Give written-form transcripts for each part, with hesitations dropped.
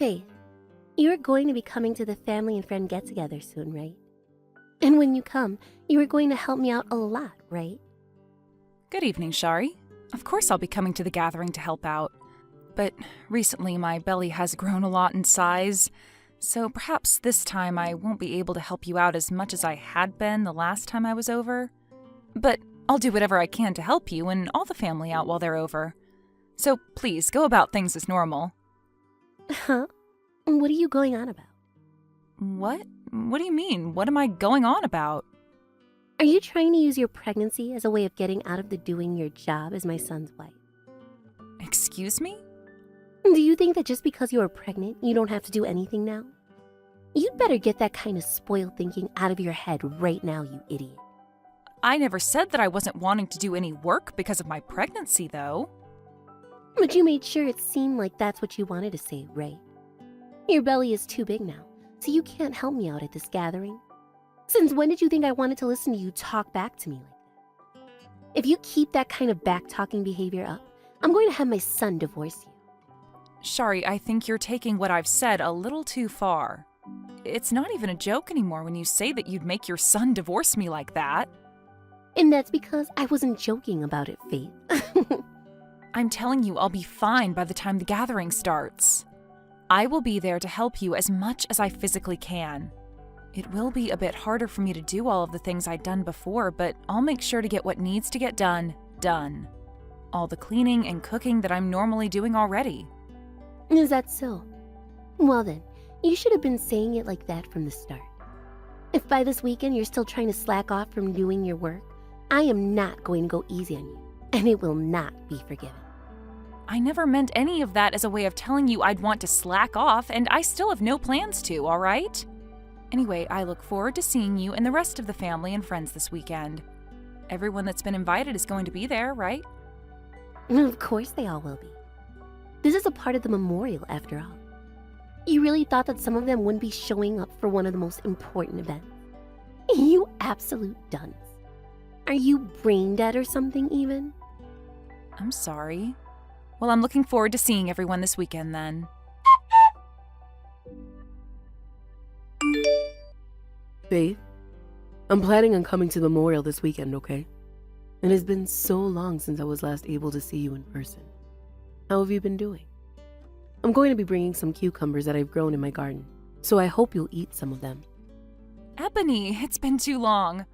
Faith, you're going to be coming to the family and friend get-together soon, right? And when you come, you are going to help me out a lot, right? Good evening, Shari. Of course I'll be coming to the gathering to help out. But recently my belly has grown a lot in size, so perhaps this time I won't be able to help you out as much as I had been the last time I was over. But I'll do whatever I can to help you and all the family out while they're over. So please, go about things as normal. Huh? What are you going on about? What? What do you mean? What am I going on about? Are you trying to use your pregnancy as a way of getting out of the doing your job as my son's wife? Excuse me? Do you think that just because you are pregnant, you don't have to do anything now? You'd better get that kind of spoiled thinking out of your head right now, you idiot. I never said that I wasn't wanting to do any work because of my pregnancy, though. But you made sure it seemed like that's what you wanted to say, right? Your belly is too big now, so you can't help me out at this gathering. Since when did you think I wanted to listen to you talk back to me like that? If you keep that kind of back-talking behavior up, I'm going to have my son divorce you. Shari, I think you're taking what I've said a little too far. It's not even a joke anymore when you say that you'd make your son divorce me like that. And that's because I wasn't joking about it, Faith. I'm telling you I'll be fine by the time the gathering starts. I will be there to help you as much as I physically can. It will be a bit harder for me to do all of the things I'd done before, but I'll make sure to get what needs to get done, done. All the cleaning and cooking that I'm normally doing already. Is that so? Well then, you should have been saying it like that from the start. If by this weekend you're still trying to slack off from doing your work, I am not going to go easy on you, and it will not be forgiven. I never meant any of that as a way of telling you I'd want to slack off, and I still have no plans to, all right? Anyway, I look forward to seeing you and the rest of the family and friends this weekend. Everyone that's been invited is going to be there, right? Of course they all will be. This is a part of the memorial, after all. You really thought that some of them wouldn't be showing up for one of the most important events? You absolute dunce. Are you brain dead or something, even? I'm sorry. Well, I'm looking forward to seeing everyone this weekend, then. Faith, I'm planning on coming to the memorial this weekend, okay? It has been so long since I was last able to see you in person. How have you been doing? I'm going to be bringing some cucumbers that I've grown in my garden, so I hope you'll eat some of them. Ebony, it's been too long.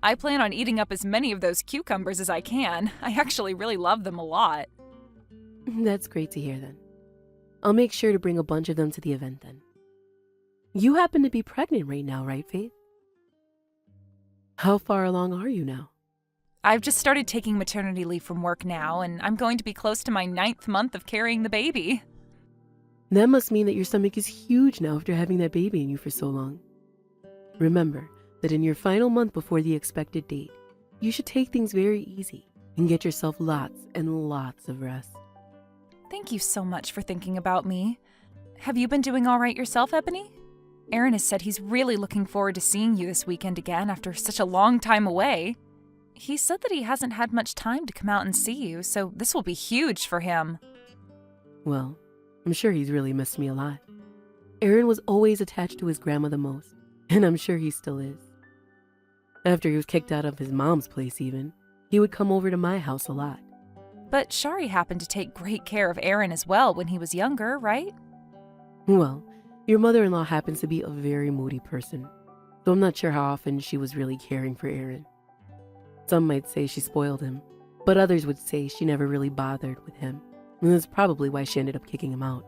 I plan on eating up as many of those cucumbers as I can. I actually really love them a lot. That's great to hear then. I'll make sure to bring a bunch of them to the event then. You happen to be pregnant right now, right, Faith? How far along are you now? I've just started taking maternity leave from work now, and I'm going to be close to my 9th month of carrying the baby. That must mean that your stomach is huge now after having that baby in you for so long. Remember that in your final month before the expected date, you should take things very easy and get yourself lots and lots of rest. Thank you so much for thinking about me. Have you been doing all right yourself, Ebony? Aaron has said he's really looking forward to seeing you this weekend again after such a long time away. He said that he hasn't had much time to come out and see you, so this will be huge for him. Well, I'm sure he's really missed me a lot. Aaron was always attached to his grandma the most, and I'm sure he still is. After he was kicked out of his mom's place even, he would come over to my house a lot. But Shari happened to take great care of Aaron as well when he was younger, right? Well, your mother-in-law happens to be a very moody person, so I'm not sure how often she was really caring for Aaron. Some might say she spoiled him, but others would say she never really bothered with him, and that's probably why she ended up kicking him out.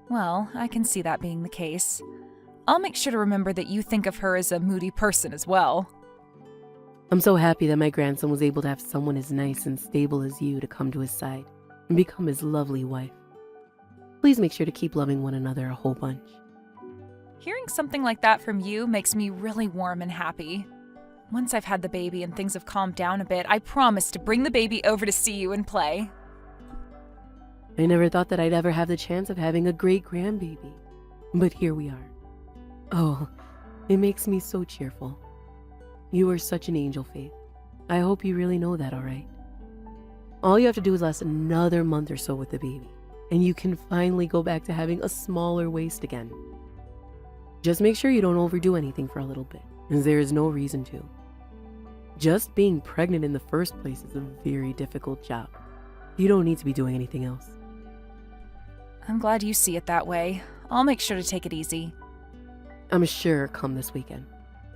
Well, I can see that being the case. I'll make sure to remember that you think of her as a moody person as well. I'm so happy that my grandson was able to have someone as nice and stable as you to come to his side and become his lovely wife. Please make sure to keep loving one another a whole bunch. Hearing something like that from you makes me really warm and happy. Once I've had the baby and things have calmed down a bit, I promise to bring the baby over to see you and play. I never thought that I'd ever have the chance of having a great grandbaby, but here we are. Oh, it makes me so cheerful. You are such an angel, Faith. I hope you really know that, all right? All you have to do is last another month or so with the baby, and you can finally go back to having a smaller waist again. Just make sure you don't overdo anything for a little bit, as there is no reason to. Just being pregnant in the first place is a very difficult job. You don't need to be doing anything else. I'm glad you see it that way. I'll make sure to take it easy. I'm sure come this weekend.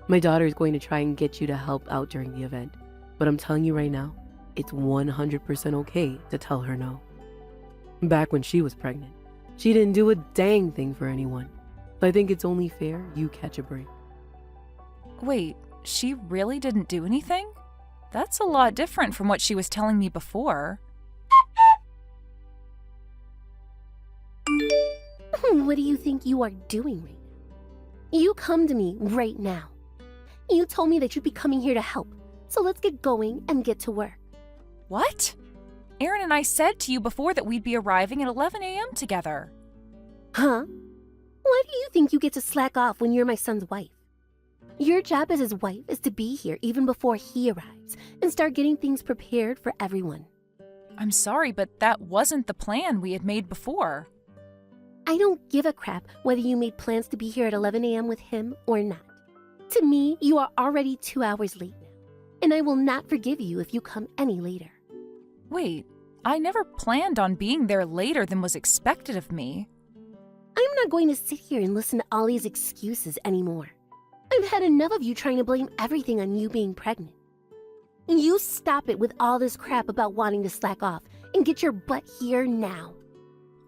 My daughter is going to try and get you to help out during the event, but I'm telling you right now, it's 100% okay to tell her no. Back when she was pregnant, she didn't do a dang thing for anyone. So I think it's only fair you catch a break. Wait, she really didn't do anything? That's a lot different from what she was telling me before. What do you think you are doing right now? You come to me right now. You told me that you'd be coming here to help, so let's get going and get to work. What? Aaron and I said to you before that we'd be arriving at 11 a.m. together. Huh? Why do you think you get to slack off when you're my son's wife? Your job as his wife is to be here even before he arrives and start getting things prepared for everyone. I'm sorry, but that wasn't the plan we had made before. I don't give a crap whether you made plans to be here at 11 a.m. with him or not. To me, you are already 2 hours late now, and I will not forgive you if you come any later. Wait, I never planned on being there later than was expected of me. I'm not going to sit here and listen to all these excuses anymore. I've had enough of you trying to blame everything on you being pregnant. You stop it with all this crap about wanting to slack off and get your butt here now.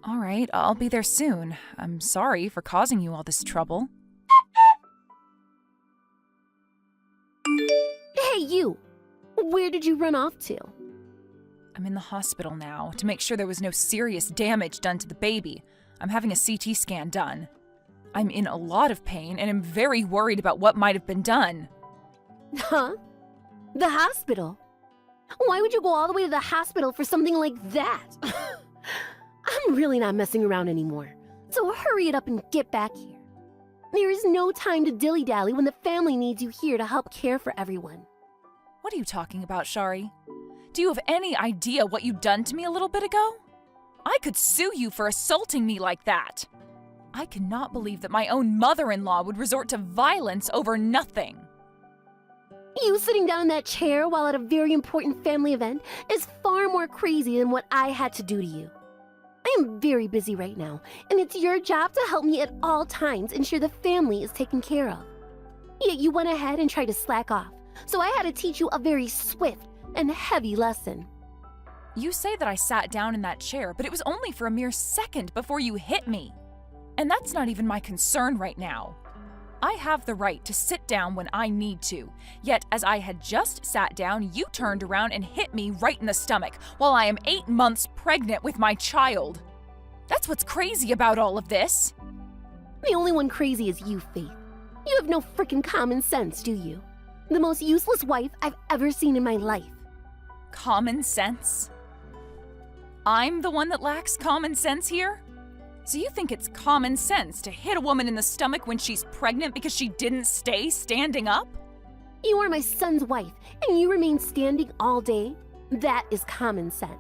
All right, I'll be there soon. I'm sorry for causing you all this trouble. Hey, you! Where did you run off to? I'm in the hospital now to make sure there was no serious damage done to the baby. I'm having a CT scan done. I'm in a lot of pain and am very worried about what might have been done. Huh? The hospital? Why would you go all the way to the hospital for something like that? I'm really not messing around anymore, so hurry it up and get back here. There is no time to dilly-dally when the family needs you here to help care for everyone. What are you talking about, Shari? Do you have any idea what you've done to me a little bit ago? I could sue you for assaulting me like that. I cannot believe that my own mother-in-law would resort to violence over nothing. You sitting down in that chair while at a very important family event is far more crazy than what I had to do to you. I am very busy right now, and it's your job to help me at all times ensure the family is taken care of. Yet you went ahead and tried to slack off, so I had to teach you a very swift and heavy lesson. You say that I sat down in that chair, but it was only for a mere second before you hit me. And that's not even my concern right now. I have the right to sit down when I need to, yet as I had just sat down, you turned around and hit me right in the stomach while I am 8 months pregnant with my child. That's what's crazy about all of this. The only one crazy is you, Faith. You have no freaking common sense, do you? The most useless wife I've ever seen in my life. Common sense? I'm the one that lacks common sense here? So you think it's common sense to hit a woman in the stomach when she's pregnant because she didn't stay standing up? You are my son's wife, and you remain standing all day? That is common sense.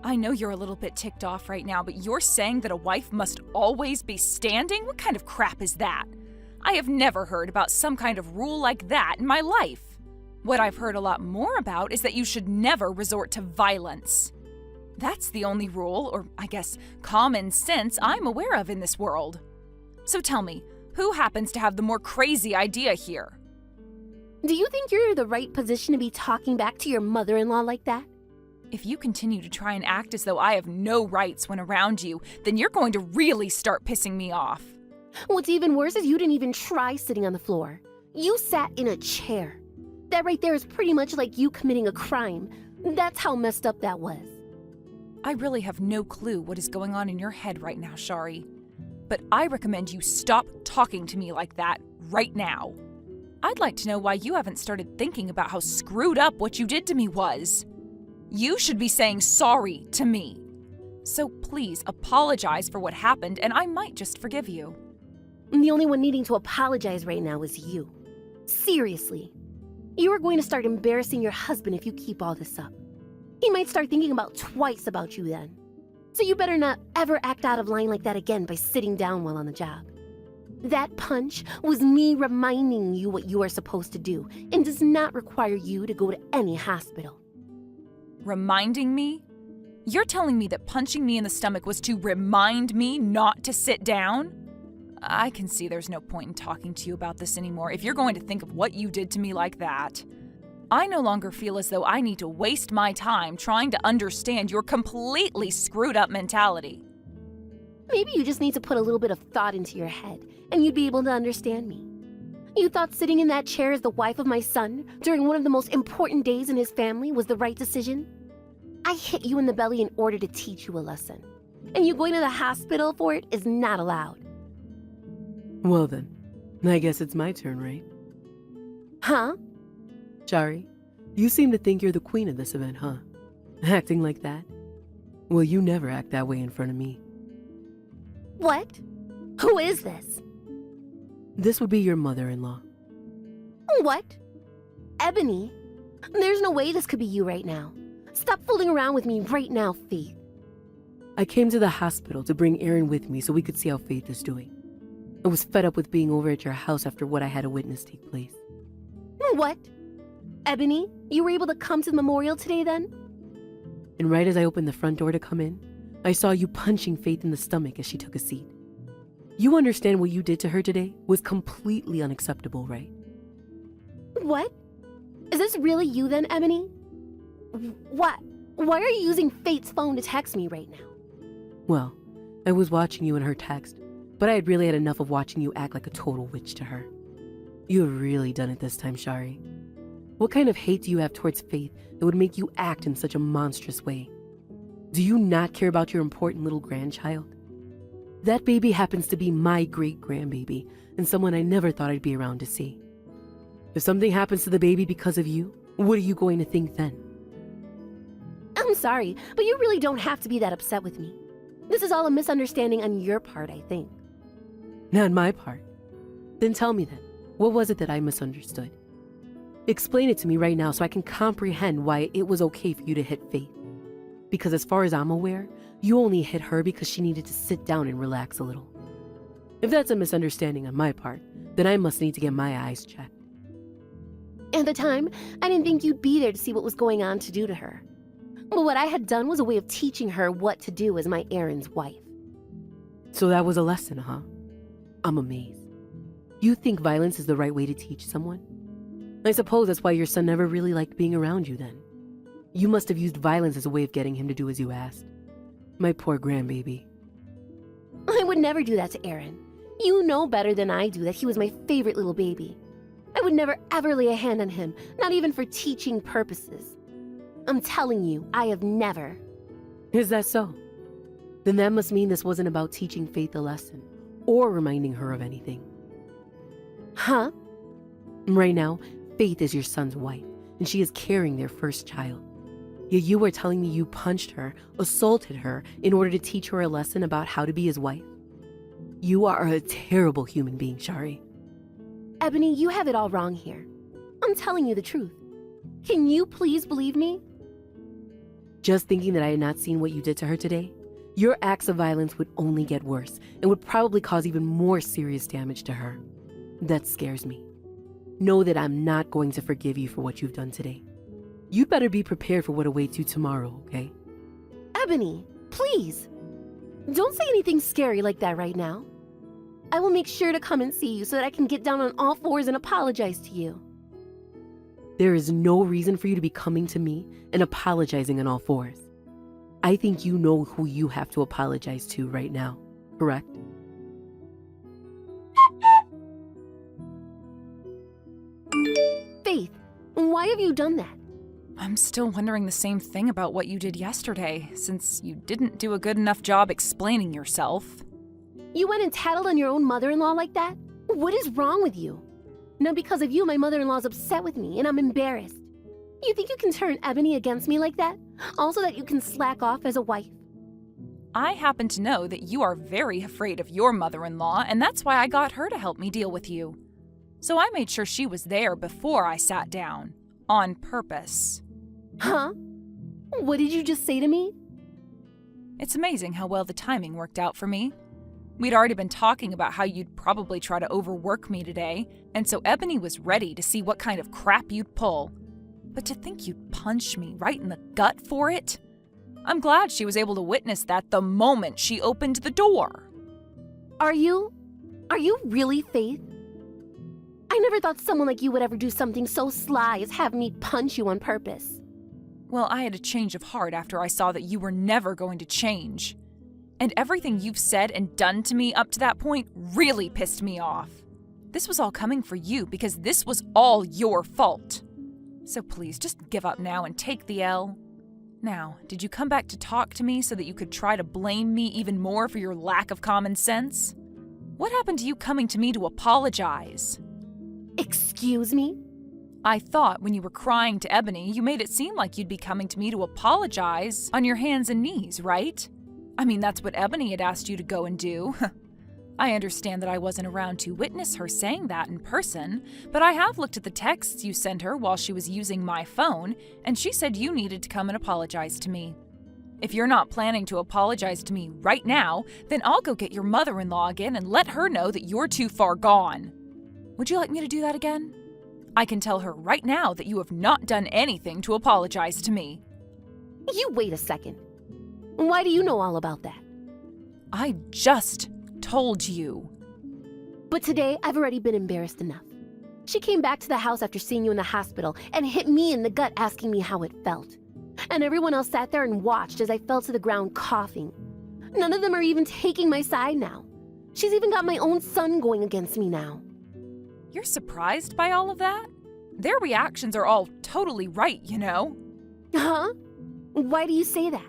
I know you're a little bit ticked off right now, but you're saying that a wife must always be standing? What kind of crap is that? I have never heard about some kind of rule like that in my life. What I've heard a lot more about is that you should never resort to violence. That's the only rule, or I guess common sense, I'm aware of in this world. So tell me, who happens to have the more crazy idea here? Do you think you're in the right position to be talking back to your mother-in-law like that? If you continue to try and act as though I have no rights when around you, then you're going to really start pissing me off. What's even worse is you didn't even try sitting on the floor. You sat in a chair. That right there is pretty much like you committing a crime. That's how messed up that was. I really have no clue what is going on in your head right now, Shari. But I recommend you stop talking to me like that right now. I'd like to know why you haven't started thinking about how screwed up what you did to me was. You should be saying sorry to me. So please apologize for what happened and I might just forgive you. The only one needing to apologize right now is you. Seriously. You are going to start embarrassing your husband if you keep all this up. He might start thinking about twice about you then. So you better not ever act out of line like that again by sitting down while on the job. That punch was me reminding you what you are supposed to do and does not require you to go to any hospital. Reminding me? You're telling me that punching me in the stomach was to remind me not to sit down? I can see there's no point in talking to you about this anymore if you're going to think of what you did to me like that. I no longer feel as though I need to waste my time trying to understand your completely screwed up mentality. Maybe you just need to put a little bit of thought into your head, and you'd be able to understand me. You thought sitting in that chair as the wife of my son during one of the most important days in his family was the right decision? I hit you in the belly in order to teach you a lesson, and you going to the hospital for it is not allowed. Well then, I guess it's my turn, right? Huh? Shari, you seem to think you're the queen of this event, huh? Acting like that? Well, you never act that way in front of me. What? Who is this? This would be your mother-in-law. What? Ebony? There's no way this could be you right now. Stop fooling around with me right now, Faith. I came to the hospital to bring Aaron with me so we could see how Faith is doing. I was fed up with being over at your house after what I had to witness take place. What? Ebony, you were able to come to the memorial today then? And right as I opened the front door to come in, I saw you punching Faith in the stomach as she took a seat. You understand what you did to her today was completely unacceptable, right? What? Is this really you then, Ebony? What? Why are you using Faith's phone to text me right now? Well, I was watching you in her text, but I had really had enough of watching you act like a total witch to her. You have really done it this time, Shari. What kind of hate do you have towards Faith that would make you act in such a monstrous way? Do you not care about your important little grandchild? That baby happens to be my great-grandbaby and someone I never thought I'd be around to see. If something happens to the baby because of you, what are you going to think then? I'm sorry, but you really don't have to be that upset with me. This is all a misunderstanding on your part, I think. Not my part. Then tell me then, what was it that I misunderstood? Explain it to me right now so I can comprehend why it was okay for you to hit Faith. Because as far as I'm aware, you only hit her because she needed to sit down and relax a little. If that's a misunderstanding on my part, then I must need to get my eyes checked. At the time, I didn't think you'd be there to see what was going on to do to her. But what I had done was a way of teaching her what to do as my Aaron's wife. So that was a lesson, huh? I'm amazed. You think violence is the right way to teach someone? I suppose that's why your son never really liked being around you then. You must have used violence as a way of getting him to do as you asked. My poor grandbaby. I would never do that to Aaron. You know better than I do that he was my favorite little baby. I would never ever lay a hand on him, not even for teaching purposes. I'm telling you, I have never. Is that so? Then that must mean this wasn't about teaching Faith a lesson, or reminding her of anything. Huh? Right now, Faith is your son's wife, and she is carrying their first child. Yet you are telling me you punched her, assaulted her, in order to teach her a lesson about how to be his wife? You are a terrible human being, Shari. Ebony, you have it all wrong here. I'm telling you the truth. Can you please believe me? Just thinking that I had not seen what you did to her today, your acts of violence would only get worse and would probably cause even more serious damage to her. That scares me. Know that I'm not going to forgive you for what you've done today. You'd better be prepared for what awaits you tomorrow, okay? Ebony, please. Don't say anything scary like that right now. I will make sure to come and see you so that I can get down on all fours and apologize to you. There is no reason for you to be coming to me and apologizing on all fours. I think you know who you have to apologize to right now, correct? Faith, why have you done that? I'm still wondering the same thing about what you did yesterday, since you didn't do a good enough job explaining yourself. You went and tattled on your own mother-in-law like that? What is wrong with you? Now because of you, my mother-in-law's upset with me and I'm embarrassed. You think you can turn Ebony against me like that? Also that you can slack off as a wife? I happen to know that you are very afraid of your mother-in-law, and that's why I got her to help me deal with you. So I made sure she was there before I sat down. On purpose. Huh? What did you just say to me? It's amazing how well the timing worked out for me. We'd already been talking about how you'd probably try to overwork me today, and so Ebony was ready to see what kind of crap you'd pull. But to think you'd punch me right in the gut for it? I'm glad she was able to witness that the moment she opened the door. Are you really, Faith? I never thought someone like you would ever do something so sly as have me punch you on purpose. Well, I had a change of heart after I saw that you were never going to change. And everything you've said and done to me up to that point really pissed me off. This was all coming for you because this was all your fault. So please, just give up now and take the L. Now, did you come back to talk to me so that you could try to blame me even more for your lack of common sense? What happened to you coming to me to apologize? Excuse me? I thought when you were crying to Ebony, you made it seem like you'd be coming to me to apologize on your hands and knees, right? I mean, that's what Ebony had asked you to go and do. I understand that I wasn't around to witness her saying that in person, but I have looked at the texts you sent her while she was using my phone, and she said you needed to come and apologize to me. If you're not planning to apologize to me right now, then I'll go get your mother-in-law again and let her know that you're too far gone. Would you like me to do that again? I can tell her right now that you have not done anything to apologize to me. You wait a second. Why do you know all about that? I just told you. But today, I've already been embarrassed enough. She came back to the house after seeing you in the hospital and hit me in the gut asking me how it felt. And everyone else sat there and watched as I fell to the ground coughing. None of them are even taking my side now. She's even got my own son going against me now. You're surprised by all of that? Their reactions are all totally right, you know. Huh? Why do you say that?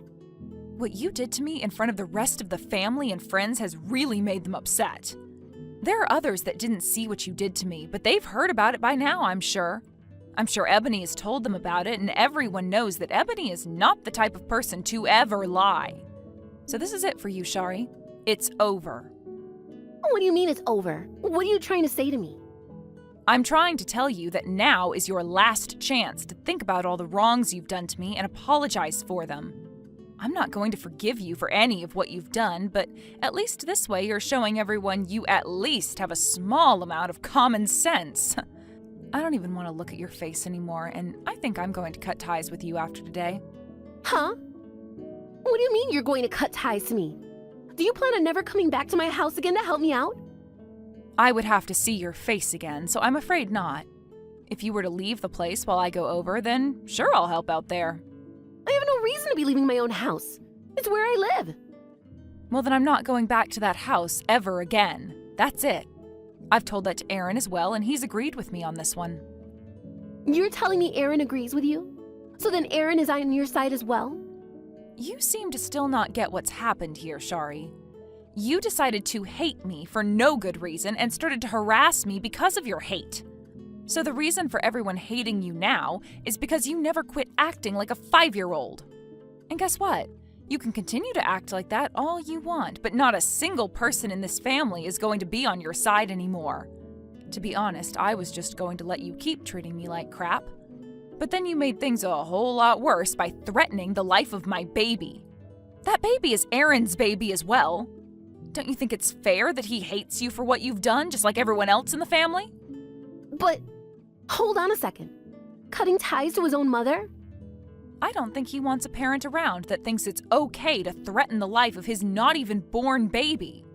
What you did to me in front of the rest of the family and friends has really made them upset. There are others that didn't see what you did to me, but they've heard about it by now, I'm sure. I'm sure Ebony has told them about it, and everyone knows that Ebony is not the type of person to ever lie. So this is it for you, Shari. It's over. What do you mean it's over? What are you trying to say to me? I'm trying to tell you that now is your last chance to think about all the wrongs you've done to me and apologize for them. I'm not going to forgive you for any of what you've done, but at least this way you're showing everyone you at least have a small amount of common sense. I don't even want to look at your face anymore, and I think I'm going to cut ties with you after today. Huh? What do you mean you're going to cut ties to me? Do you plan on never coming back to my house again to help me out? I would have to see your face again, so I'm afraid not. If you were to leave the place while I go over, then sure, I'll help out there. I have no reason to be leaving my own house. It's where I live. Well, then I'm not going back to that house ever again. That's it. I've told that to Aaron as well, and he's agreed with me on this one. You're telling me Aaron agrees with you? So then Aaron is on your side as well? You seem to still not get what's happened here, Shari. You decided to hate me for no good reason and started to harass me because of your hate. So the reason for everyone hating you now is because you never quit acting like a 5-year-old. And guess what? You can continue to act like that all you want, but not a single person in this family is going to be on your side anymore. To be honest, I was just going to let you keep treating me like crap. But then you made things a whole lot worse by threatening the life of my baby. That baby is Aaron's baby as well. Don't you think it's fair that he hates you for what you've done, just like everyone else in the family? But, hold on a second. Cutting ties to his own mother? I don't think he wants a parent around that thinks it's okay to threaten the life of his not even born baby.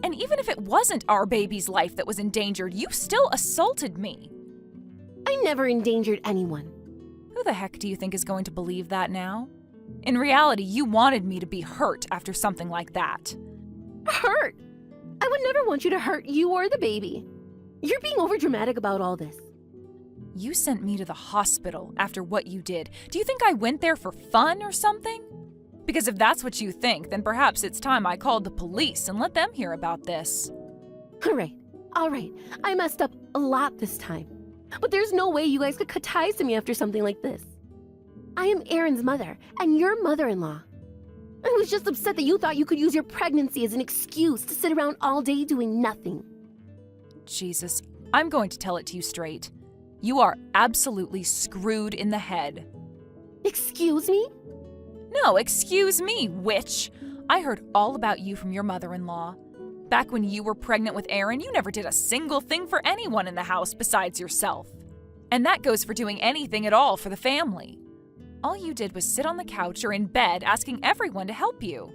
And even if it wasn't our baby's life that was endangered, you still assaulted me. I never endangered anyone. Who the heck do you think is going to believe that now? In reality, you wanted me to be hurt after something like that. Hurt? I would never want you to hurt you or the baby. You're being overdramatic about all this. You sent me to the hospital after what you did. Do you think I went there for fun or something? Because if that's what you think, then perhaps it's time I called the police and let them hear about this. All right. I messed up a lot this time. But there's no way you guys could cut ties to me after something like this. I am Aaron's mother and your mother-in-law. I was just upset that you thought you could use your pregnancy as an excuse to sit around all day doing nothing. Jesus, I'm going to tell it to you straight. You are absolutely screwed in the head. Excuse me? No, excuse me, witch. I heard all about you from your mother-in-law. Back when you were pregnant with Aaron, you never did a single thing for anyone in the house besides yourself. And that goes for doing anything at all for the family. All you did was sit on the couch or in bed asking everyone to help you.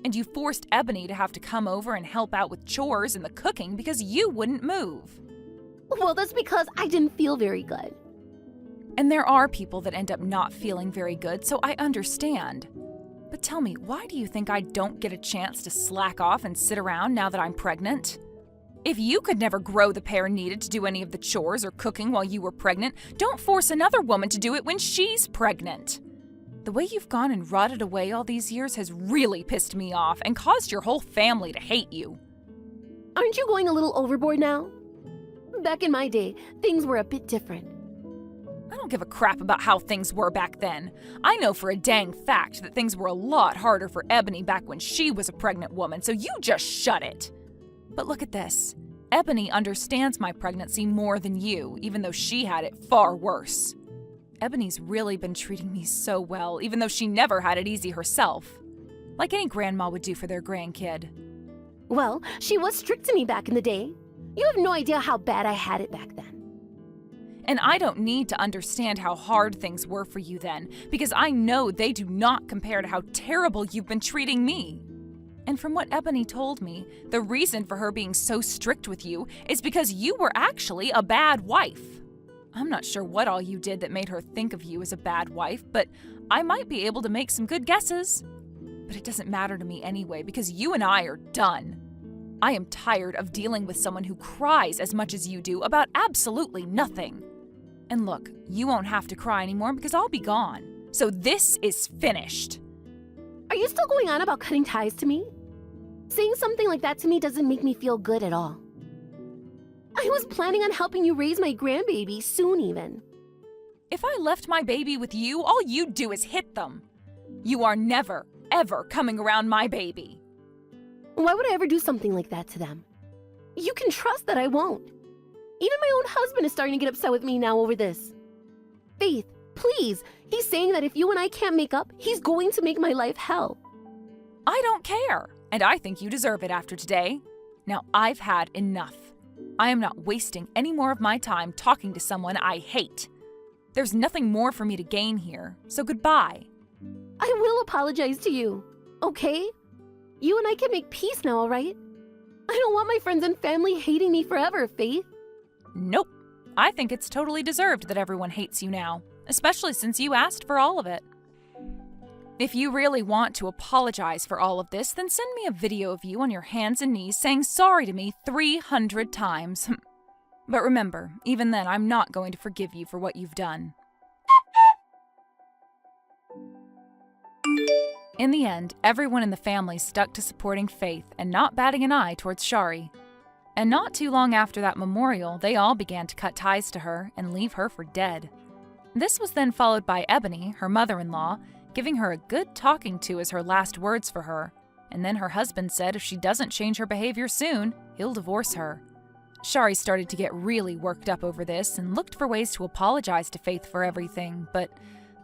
And you forced Ebony to have to come over and help out with chores and the cooking because you wouldn't move. Well, that's because I didn't feel very good. And there are people that end up not feeling very good, so I understand. But tell me, why do you think I don't get a chance to slack off and sit around now that I'm pregnant? If you could never grow the pair needed to do any of the chores or cooking while you were pregnant, don't force another woman to do it when she's pregnant. The way you've gone and rotted away all these years has really pissed me off and caused your whole family to hate you. Aren't you going a little overboard now? Back in my day, things were a bit different. I don't give a crap about how things were back then. I know for a dang fact that things were a lot harder for Ebony back when she was a pregnant woman, so you just shut it. But look at this. Ebony understands my pregnancy more than you, even though she had it far worse. Ebony's really been treating me so well, even though she never had it easy herself. Like any grandma would do for their grandkid. Well, she was strict to me back in the day. You have no idea how bad I had it back then. And I don't need to understand how hard things were for you then, because I know they do not compare to how terrible you've been treating me. And from what Ebony told me, the reason for her being so strict with you is because you were actually a bad wife. I'm not sure what all you did that made her think of you as a bad wife, but I might be able to make some good guesses. But it doesn't matter to me anyway, because you and I are done. I am tired of dealing with someone who cries as much as you do about absolutely nothing. And look, you won't have to cry anymore because I'll be gone. So this is finished. Are you still going on about cutting ties to me? Saying something like that to me doesn't make me feel good at all. I was planning on helping you raise my grandbaby soon even. If I left my baby with you, all you'd do is hit them. You are never, ever coming around my baby. Why would I ever do something like that to them? You can trust that I won't. Even my own husband is starting to get upset with me now over this. Faith, please, he's saying that if you and I can't make up, he's going to make my life hell. I don't care, and I think you deserve it after today. Now I've had enough. I am not wasting any more of my time talking to someone I hate. There's nothing more for me to gain here, so goodbye. I will apologize to you, okay? You and I can make peace now, all right? I don't want my friends and family hating me forever, Faith. Nope. I think it's totally deserved that everyone hates you now, especially since you asked for all of it. If you really want to apologize for all of this, then send me a video of you on your hands and knees saying sorry to me 300 times. But remember, even then, I'm not going to forgive you for what you've done. In the end, everyone in the family stuck to supporting Faith and not batting an eye towards Shari. And not too long after that memorial, they all began to cut ties to her and leave her for dead. This was then followed by Ebony, her mother-in-law, giving her a good talking to as her last words for her. And then her husband said if she doesn't change her behavior soon, he'll divorce her. Shari started to get really worked up over this and looked for ways to apologize to Faith for everything, but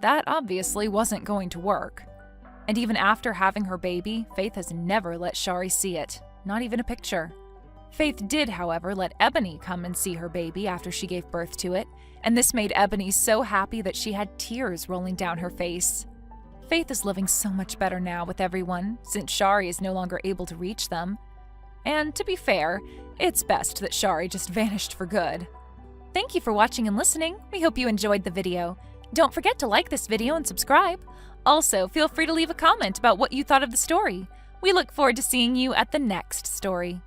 that obviously wasn't going to work. And even after having her baby, Faith has never let Shari see it, not even a picture. Faith did, however, let Ebony come and see her baby after she gave birth to it, and this made Ebony so happy that she had tears rolling down her face. Faith is living so much better now with everyone, since Shari is no longer able to reach them. And to be fair, it's best that Shari just vanished for good. Thank you for watching and listening. We hope you enjoyed the video. Don't forget to like this video and subscribe. Also, feel free to leave a comment about what you thought of the story. We look forward to seeing you at the next story.